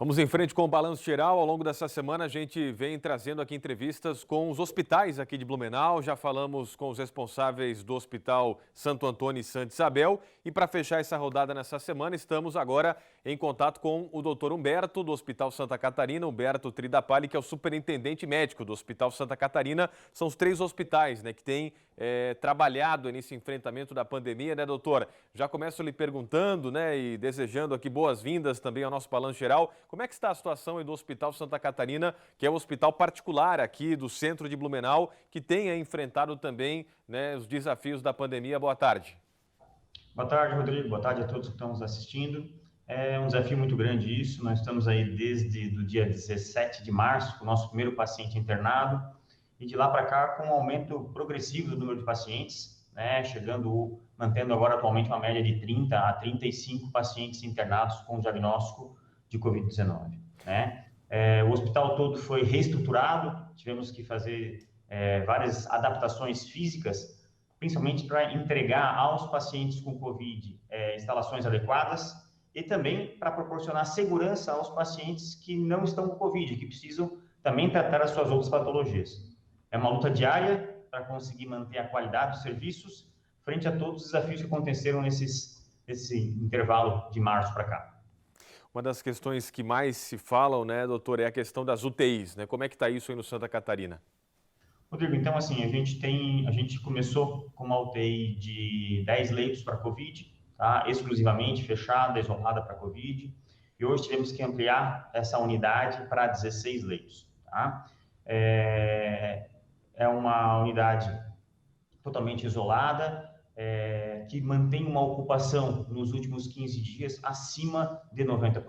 Vamos em frente com o Balanço Geral. Ao longo dessa semana, a gente vem trazendo aqui entrevistas com os hospitais aqui de Blumenau. Já falamos com os responsáveis do Hospital Santo Antônio e Santa Isabel. E para fechar essa rodada nessa semana, estamos agora em contato com o Dr. Humberto, do Hospital Santa Catarina, Humberto Tridapalli, que é o superintendente médico do Hospital Santa Catarina. São os 3 hospitais, né, que têm trabalhado nesse enfrentamento da pandemia, né, doutor? Já começo lhe perguntando, né, e desejando aqui boas-vindas também ao nosso Balanço Geral. Como é que está a situação aí do Hospital Santa Catarina, que é um hospital particular aqui do centro de Blumenau, que tem enfrentado também, né, os desafios da pandemia? Boa tarde. Boa tarde, Rodrigo. Boa tarde a todos que estão nos assistindo. É um desafio muito grande isso. Nós estamos aí desde o dia 17 de março com o nosso primeiro paciente internado e de lá para cá com um aumento progressivo do número de pacientes, né, mantendo agora atualmente uma média de 30 a 35 pacientes internados com diagnóstico de Covid-19, né? O hospital todo foi reestruturado, tivemos que fazer várias adaptações físicas, principalmente para entregar aos pacientes com Covid instalações adequadas e também para proporcionar segurança aos pacientes que não estão com Covid, que precisam também tratar as suas outras patologias. É uma luta diária para conseguir manter a qualidade dos serviços frente a todos os desafios que aconteceram nesse intervalo de março para cá. Uma das questões que mais se falam, né, doutor, é a questão das UTIs, né? Como é que está isso aí no Santa Catarina? Rodrigo, então assim, a gente começou com uma UTI de 10 leitos para Covid, tá? Exclusivamente fechada, isolada para Covid, e hoje tivemos que ampliar essa unidade para 16 leitos, tá? É uma unidade totalmente isolada, que mantém uma ocupação nos últimos 15 dias acima de 90%.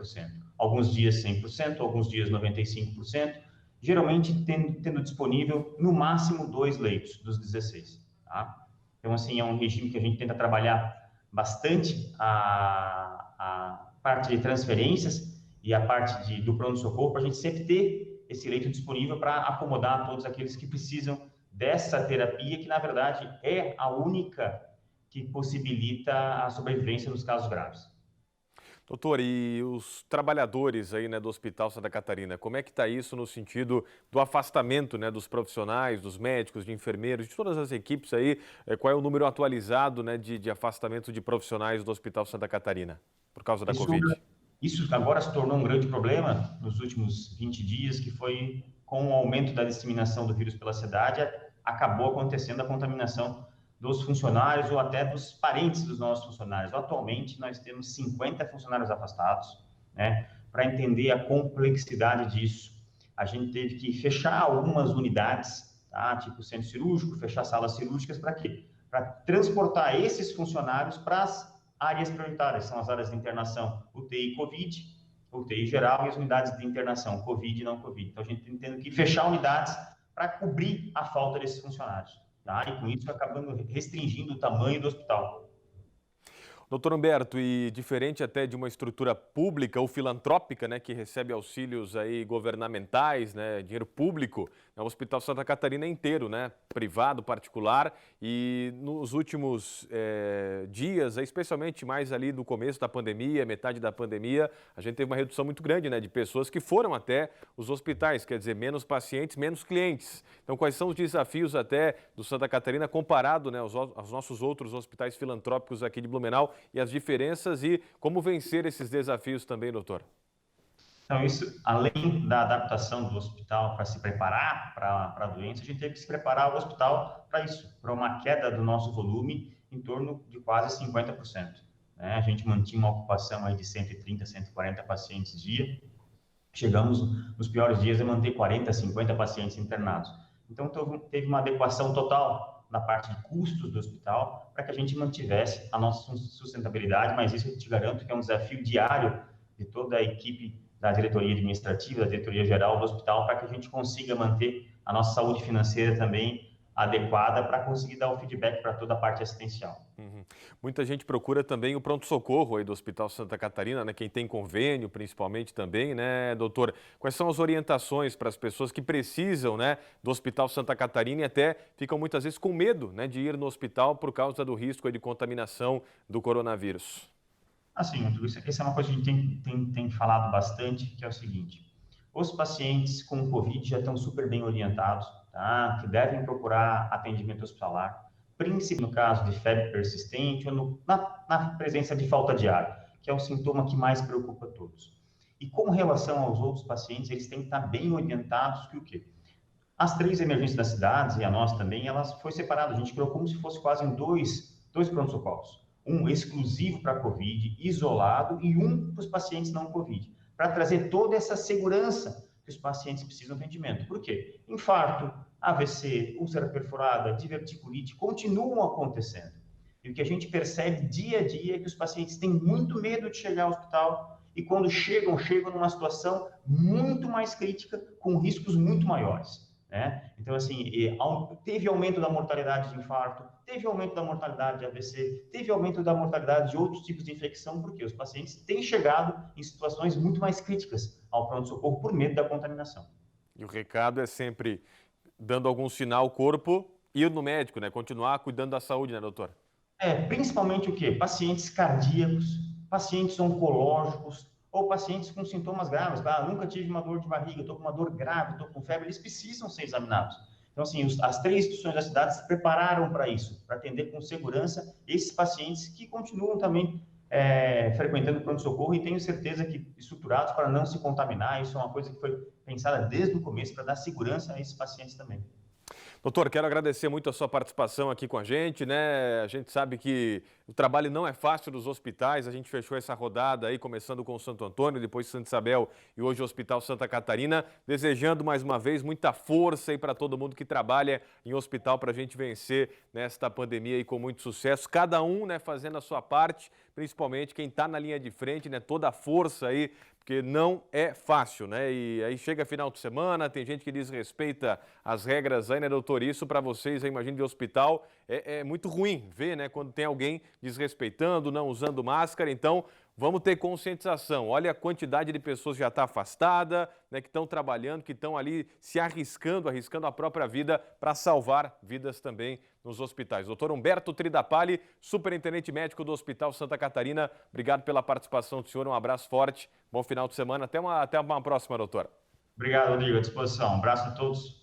Alguns dias 100%, alguns dias 95%, geralmente tendo disponível no máximo 2 leitos dos 16. Tá? Então, assim, é um regime que a gente tenta trabalhar bastante a parte de transferências e a parte do pronto-socorro, para a gente sempre ter esse leito disponível para acomodar todos aqueles que precisam dessa terapia, que na verdade é a única que possibilita a sobrevivência nos casos graves. Doutor, e os trabalhadores aí, né, do Hospital Santa Catarina, como é que está isso no sentido do afastamento, né, dos profissionais, dos médicos, de enfermeiros, de todas as equipes aí? Qual é o número atualizado, né, de afastamento de profissionais do Hospital Santa Catarina por causa da Isso, Covid? isso agora se tornou um grande problema nos últimos 20 dias, que foi com o aumento da disseminação do vírus pela cidade, acabou acontecendo a contaminação dos funcionários ou até dos parentes dos nossos funcionários. Atualmente, nós temos 50 funcionários afastados, né? Para entender a complexidade disso, a gente teve que fechar algumas unidades, tá? Tipo centro cirúrgico, fechar salas cirúrgicas, para quê? Para transportar esses funcionários para as áreas prioritárias, são as áreas de internação UTI Covid, UTI geral e as unidades de internação Covid e não Covid. Então, a gente tem tendo que fechar unidades para cobrir a falta desses funcionários. Tá? E com isso acabando restringindo o tamanho do hospital. Doutor Humberto, e diferente até de uma estrutura pública ou filantrópica, né, que recebe auxílios aí governamentais, né, dinheiro público, o Hospital Santa Catarina é inteiro, né, privado, particular, e nos últimos dias, especialmente mais ali no começo da pandemia, metade da pandemia, a gente teve uma redução muito grande, né, de pessoas que foram até os hospitais, quer dizer, menos pacientes, menos clientes. Então, quais são os desafios até do Santa Catarina comparado, né, aos nossos outros hospitais filantrópicos aqui de Blumenau, e as diferenças e como vencer esses desafios também, doutor? Então, isso, além da adaptação do hospital para se preparar para a doença, a gente teve que se preparar o hospital para isso, para uma queda do nosso volume em torno de quase 50%. Né? A gente mantinha uma ocupação aí de 130, 140 pacientes dia, chegamos nos piores dias a manter 40, 50 pacientes internados. Então, teve uma adequação total na parte de custos do hospital para que a gente mantivesse a nossa sustentabilidade, mas isso eu te garanto que é um desafio diário de toda a equipe da diretoria administrativa, da diretoria geral do hospital, para que a gente consiga manter a nossa saúde financeira também adequada para conseguir dar o feedback para toda a parte assistencial. Uhum. Muita gente procura também o pronto-socorro aí do Hospital Santa Catarina, né? Quem tem convênio, principalmente também, né, doutor? Quais são as orientações para as pessoas que precisam, né, do Hospital Santa Catarina e até ficam muitas vezes com medo, né, de ir no hospital por causa do risco aí de contaminação do coronavírus? Assim, Rodrigo, essa é uma coisa que a gente tem falado bastante, que é o seguinte: os pacientes com Covid já estão super bem orientados, tá? Que devem procurar atendimento hospitalar, principalmente no caso de febre persistente ou na presença de falta de ar, que é o sintoma que mais preocupa todos. E com relação aos outros pacientes, eles têm que estar bem orientados que o quê? As três emergências das cidades, e a nossa também, elas foi separada. A gente criou como se fosse quase em dois pronto-socorros. Um exclusivo para a Covid, isolado, e um para os pacientes não Covid, para trazer toda essa segurança que os pacientes precisam de atendimento. Por quê? Infarto, AVC, úlcera perfurada, diverticulite, continuam acontecendo. E o que a gente percebe dia a dia é que os pacientes têm muito medo de chegar ao hospital e quando chegam numa situação muito mais crítica, com riscos muito maiores. Né? Então, assim, teve aumento da mortalidade de infarto, teve aumento da mortalidade de AVC, teve aumento da mortalidade de outros tipos de infecção, porque os pacientes têm chegado em situações muito mais críticas ao pronto-socorro por medo da contaminação. E o recado é sempre, dando algum sinal ao corpo, ir no médico, né? Continuar cuidando da saúde, né, doutor? Principalmente o quê? Pacientes cardíacos, pacientes oncológicos, ou pacientes com sintomas graves. Nunca tive uma dor de barriga, estou com uma dor grave, estou com febre, eles precisam ser examinados. Então, assim, as três instituições da cidade se prepararam para isso, para atender com segurança esses pacientes que continuam também frequentando o pronto-socorro e tenho certeza que estruturados para não se contaminar. Isso é uma coisa que foi pensada desde o começo para dar segurança a esses pacientes também. Doutor, quero agradecer muito a sua participação aqui com a gente, né? A gente sabe que o trabalho não é fácil nos hospitais, a gente fechou essa rodada aí, começando com o Santo Antônio, depois Santa Isabel e hoje o Hospital Santa Catarina, desejando mais uma vez muita força aí para todo mundo que trabalha em hospital para a gente vencer nesta pandemia aí com muito sucesso, cada um, né, fazendo a sua parte, principalmente quem está na linha de frente, né, toda a força aí, porque não é fácil, né? E aí chega final de semana, tem gente que desrespeita as regras aí, né, doutor? Isso para vocês, eu imagino, de hospital, é muito ruim ver, né, quando tem alguém desrespeitando, não usando máscara. Então, vamos ter conscientização. Olha a quantidade de pessoas que já está afastada, né, que estão trabalhando, que estão ali se arriscando a própria vida para salvar vidas também nos hospitais. Doutor Humberto Tridapali, superintendente médico do Hospital Santa Catarina, obrigado pela participação do senhor, um abraço forte, bom final de semana, até uma próxima, doutor. Obrigado, Rodrigo, à disposição. Um abraço a todos.